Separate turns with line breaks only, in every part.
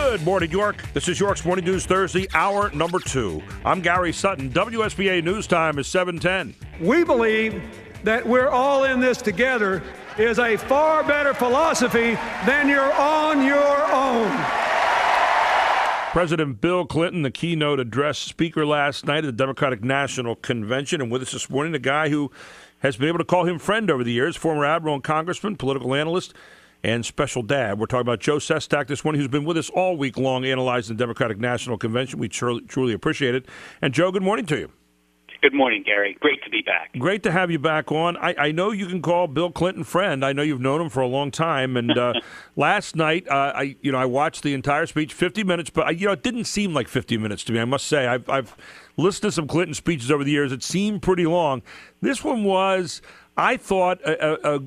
Good morning, York. This is York's Morning News Thursday, hour number 2. I'm Gary Sutton. WSBA News Time is 7:10.
We believe that we're all in this together is a far better philosophy than you're on your own.
President Bill Clinton, the keynote address speaker last night at the Democratic National Convention, and with us this morning, a guy who has been able to call him friend over the years, former admiral and congressman, political analyst, and special dad. We're talking about Joe Sestak this morning, who's been with us all week long analyzing the Democratic National Convention. We truly appreciate it. And, Joe, good morning to you.
Good morning, Gary. Great to be back.
Great to have you back on. I know you can call Bill Clinton friend. I know you've known him for a long time. And last night, I watched the entire speech, 50 minutes, but it didn't seem like 50 minutes to me. I must say, I've listened to some Clinton speeches over the years. It seemed pretty long. This one was, I thought, a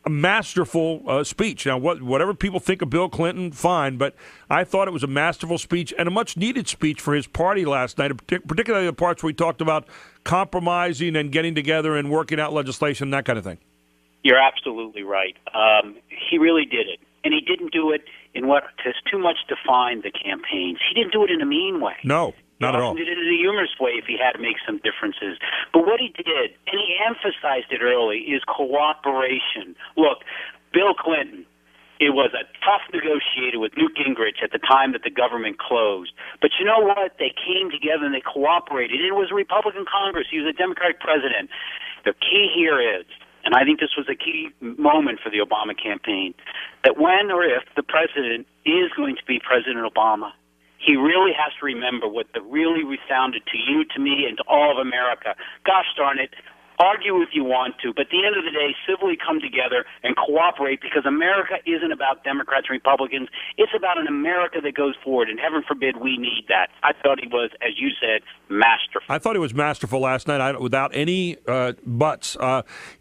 masterful speech. Now, whatever people think of Bill Clinton, fine, but I thought it was a masterful speech and a much-needed speech for his party last night, particularly the parts where he talked about compromising and getting together and working out legislation, that kind of thing.
You're absolutely right. He really did it, and he didn't do it in what has too much defined the campaigns. He didn't do it in a mean way.
No. Not at all.
He did it in a humorous way if he had to make some differences. But what he did, and he emphasized it early, is cooperation. Look, Bill Clinton, it was a tough negotiator with Newt Gingrich at the time that the government closed. But you know what? They came together and they cooperated. It was a Republican Congress. He was a Democratic president. The key here is, and I think this was a key moment for the Obama campaign, that when or if the president is going to be President Obama, he really has to remember what really resounded to you, to me, and to all of America. Gosh darn it, argue if you want to, but at the end of the day, civilly come together and cooperate, because America isn't about Democrats and Republicans. It's about an America that goes forward, and heaven forbid we need that. I thought he was, as you said, masterful.
I thought he was masterful last night, without any buts.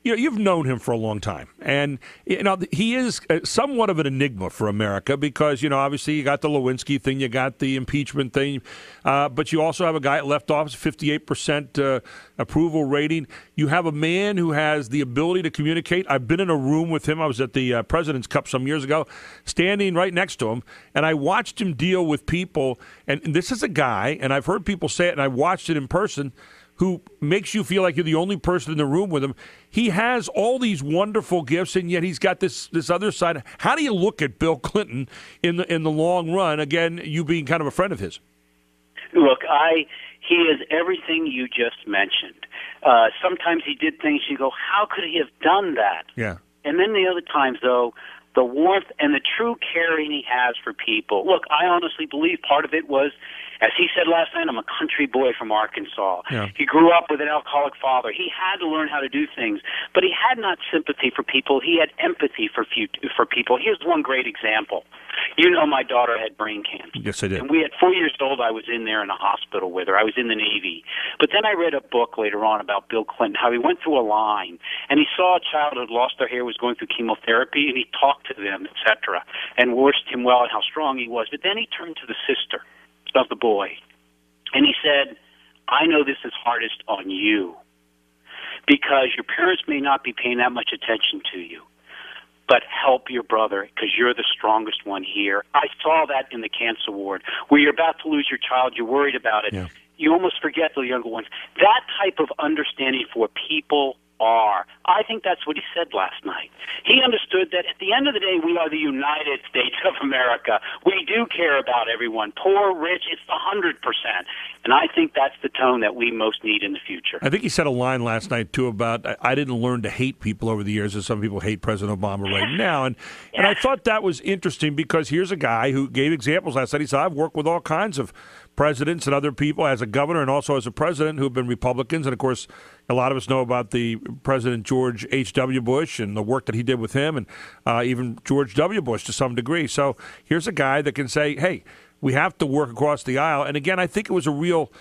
You've known him for a long time, and he is somewhat of an enigma for America because, obviously you got the Lewinsky thing, you got the impeachment thing, but you also have a guy that left office, 58% approval rating. You have a man who has the ability to communicate. I've been in a room with him. I was at the President's Cup some years ago, standing right next to him, and I watched him deal with people. And this is a guy, and I've heard people say it, and I watched it in person, who makes you feel like you're the only person in the room with him. He has all these wonderful gifts, and yet he's got this other side. How do you look at Bill Clinton in the long run? Again, you being kind of a friend of his.
Look, he is everything you just mentioned. Sometimes he did things you go, how could he have done that?
Yeah.
And then the other times, though, the warmth and the true caring he has for people. Look, I honestly believe part of it was, as he said last night, I'm a country boy from Arkansas.
Yeah.
He grew up with an alcoholic father. He had to learn how to do things, but he had not sympathy for people. He had empathy for people. Here's one great example. My daughter had brain cancer.
Yes, I did.
And we at 4 years old, I was in there in a hospital with her. I was in the Navy. But then I read a book later on about Bill Clinton, how he went through a line, and he saw a child who had lost their hair, was going through chemotherapy, and he talked to them, etc., and wished him well and how strong he was. But then he turned to the sister of the boy, and he said, I know this is hardest on you because your parents may not be paying that much attention to you, but help your brother because you're the strongest one here. I saw that in the cancer ward where you're about to lose your child, you're worried about it. Yeah. You almost forget the younger ones. That type of understanding for people are. I think that's what he said last night. He understood that at the end of the day, we are the United States of America. We do care about everyone, poor, rich, it's 100%. And I think that's the tone that we most need in the future.
I think he said a line last night, too, about I didn't learn to hate people over the years, as some people hate President Obama right now. And I thought that was interesting because here's a guy who gave examples last night. He said, I've worked with all kinds of presidents and other people as a governor and also as a president who have been Republicans. And, of course, a lot of us know about the President George H.W. Bush and the work that he did with him and even George W. Bush to some degree. So here's a guy that can say, hey, we have to work across the aisle. And, again, I think it was a real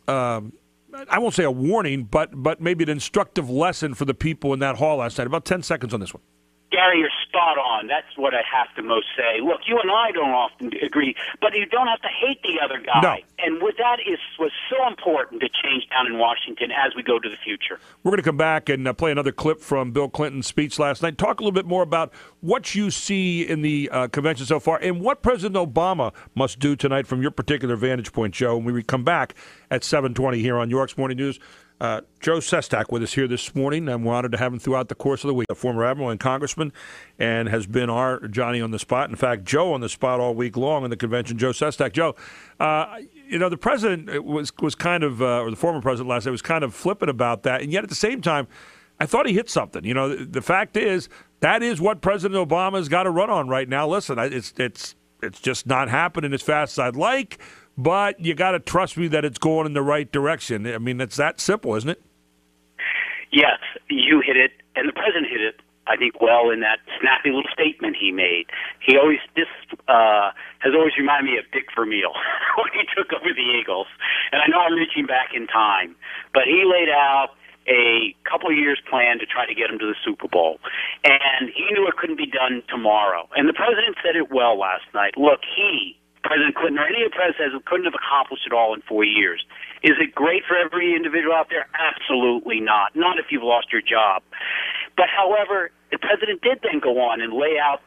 I won't say a warning, but maybe an instructive lesson for the people in that hall last night. About 10 seconds on this one.
Gary, you're spot on. That's what I have to most say. Look, you and I don't often agree, but you don't have to hate the other guy.
No.
And with that was so important to change down in Washington as we go to the future.
We're going to come back and play another clip from Bill Clinton's speech last night. Talk a little bit more about what you see in the convention so far and what President Obama must do tonight from your particular vantage point, Joe, when we come back at 7:20 here on York's Morning News. Joe Sestak with us here this morning. I'm honored to have him throughout the course of the week. A former admiral and congressman, and has been our Johnny on the spot. In fact, Joe on the spot all week long in the convention. Joe Sestak. Joe, the president was kind of, or the former president last night was kind of flippant about that, and yet at the same time, I thought he hit something. You know, the fact is that is what President Obama's got to run on right now. Listen, it's just not happening as fast as I'd like. But you got to trust me that it's going in the right direction. I mean, it's that simple, isn't it?
Yes, you hit it, and the president hit it, I think, well in that snappy little statement he made. This has always reminded me of Dick Vermeil when he took over the Eagles. And I know I'm reaching back in time, but he laid out a couple of years plan to try to get him to the Super Bowl. And he knew it couldn't be done tomorrow. And the president said it well last night. Look, President Clinton, or any of the presidents, couldn't have accomplished it all in 4 years. Is it great for every individual out there? Absolutely not. Not if you've lost your job. But, however, the president did then go on and lay out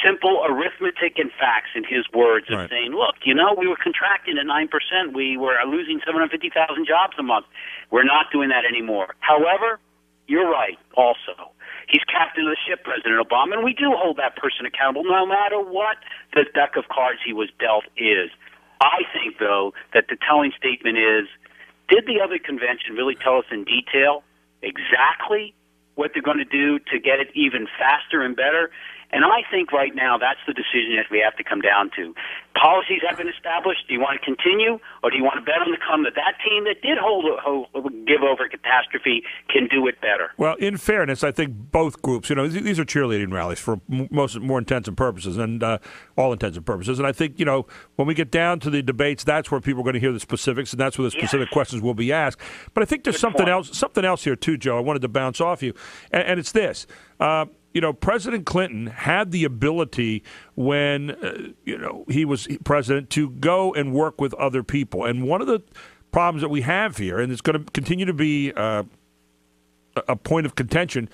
simple arithmetic and facts in his words of saying, look, we were contracting at 9%. We were losing 750,000 jobs a month. We're not doing that anymore. However, you're right also. He's captain of the ship, President Obama, and we do hold that person accountable no matter what the deck of cards he was dealt is. I think, though, that the telling statement is, did the other convention really tell us in detail exactly what they're going to do to get it even faster and better? And I think right now that's the decision that we have to come down to. Policies have been established. Do you want to continue, or do you want to bet on the come that team that did give over catastrophe can do it better?
Well, in fairness, I think both groups, these are cheerleading rallies for more intents and purposes, and all intents and purposes. And I think, when we get down to the debates, that's where people are going to hear the specifics, and that's where the specific questions will be asked. But I think there's something else here too, Joe. I wanted to bounce off you, and it's this. President Clinton had the ability when, he was president to go and work with other people. And one of the problems that we have here, and it's going to continue to be a point of contention,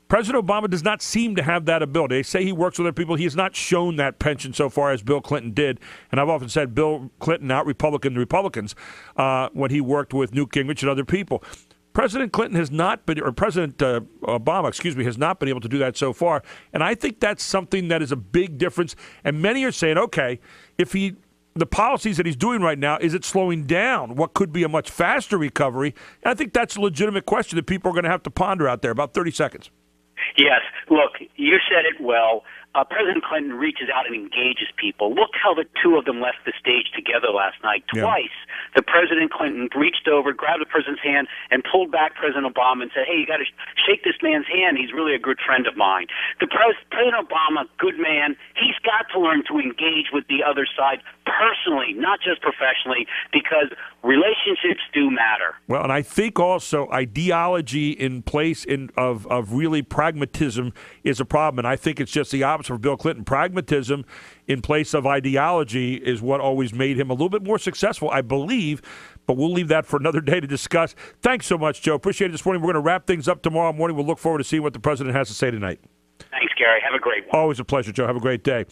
President Obama does not seem to have that ability. They say he works with other people. He has not shown that penchant so far as Bill Clinton did. And I've often said Bill Clinton out-Republicaned the Republicans when he worked with Newt Gingrich and other people. President Clinton has not been, or President Obama, has not been able to do that so far. And I think that's something that is a big difference. And many are saying, okay, the policies that he's doing right now, is it slowing down what could be a much faster recovery? And I think that's a legitimate question that people are going to have to ponder out there. About 30 seconds.
Yes. Look, you said it well. President Clinton reaches out and engages people. Look how the two of them left the stage together last night. Twice, the President Clinton reached over, grabbed the president's hand, and pulled back President Obama and said, hey, you got to shake this man's hand. He's really a good friend of mine. President Obama, good man, he's got to learn to engage with the other side personally, not just professionally, because relationships do matter.
Well, and I think also ideology in place of really pragmatism is a problem, and I think it's just the opposite for Bill Clinton. Pragmatism in place of ideology is what always made him a little bit more successful, I believe, but we'll leave that for another day to discuss. Thanks so much, Joe. Appreciate it this morning. We're going to wrap things up tomorrow morning. We'll look forward to seeing what the president has to say tonight.
Thanks, Gary. Have a great one.
Always a pleasure, Joe. Have a great day.